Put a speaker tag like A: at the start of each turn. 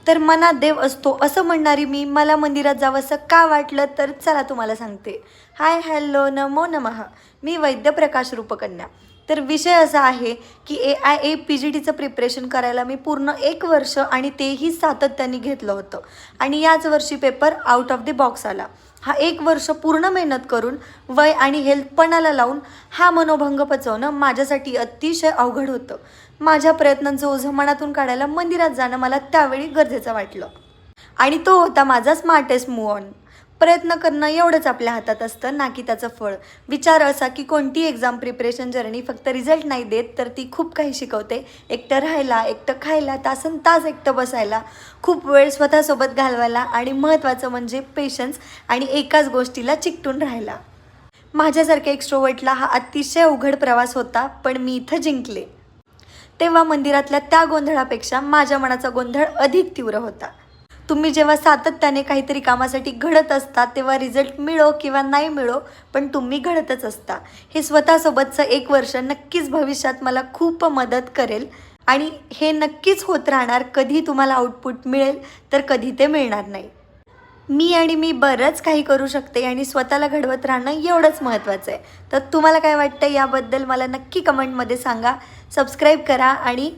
A: तर मनात देव असतो असं म्हणणारी मी मला मंदिरात जावंसं का वाटलं तर चला तुम्हाला सांगते. हाय हॅलो नमो नमः. मी वैद्य प्रकाश रूपकन्या. तर विषय असा आहे की AIA-PGDचं प्रिपरेशन करायला मी पूर्ण 1 वर्ष आणि तेही सातत्याने घेतलं होतं आणि याच वर्षी paper out of the box आला. हा 1 वर्ष पूर्ण मेहनत करून वय आणि हेल्थ पणाला लावून हा मनोभंग पचवणं माझ्यासाठी अतिशय अवघड होतं. माझ्या प्रयत्नांचं ओझं मनातून काढायला मंदिरात जाणं मला त्यावेळी गरजेचं वाटलं आणि तो होता माझा स्मार्टेस्ट मूव्ह ऑन. प्रयत्न करणं एवढंच आपल्या हातात असतं ना की त्याचं फळ. विचार असा की कोणती एक्झाम प्रिपरेशन जर्नी फक्त रिझल्ट नाही देत तर ती खूप काही शिकवते. एकटं राहायला, एकटं खायला, तासन तास एकटं बसायला, खूप वेळ स्वतःसोबत घालवायला आणि महत्त्वाचं म्हणजे पेशन्स आणि एकाच गोष्टीला चिकटून राहायला. माझ्यासारख्या एक्स्ट्रोवर्टला हा अतिशय अवघड प्रवास होता पण मी इथं जिंकले. तेव्हा मंदिरातल्या त्या गोंधळापेक्षा माझ्या मनाचा गोंधळ अधिक तीव्र होता. तुम्ही जेव्हा सातत्याने काहीतरी कामासाठी घडत असता तेव्हा रिझल्ट मिळो किंवा नाही मिळो पण तुम्ही घडतच असता. हे स्वतःसोबतचं 1 वर्ष नक्कीच भविष्यात मला खूप मदत करेल आणि हे नक्कीच होत राहणार. कधी तुम्हाला आउटपुट मिळेल तर कधी ते मिळणार नाही. मी बरंच काही करू शकते आणि स्वतःला घडवत राहणं एवढंच महत्त्वाचं आहे. तर तुम्हाला काय वाटतं याबद्दल मला नक्की कमेंटमध्ये सांगा. सबस्क्राईब करा आणि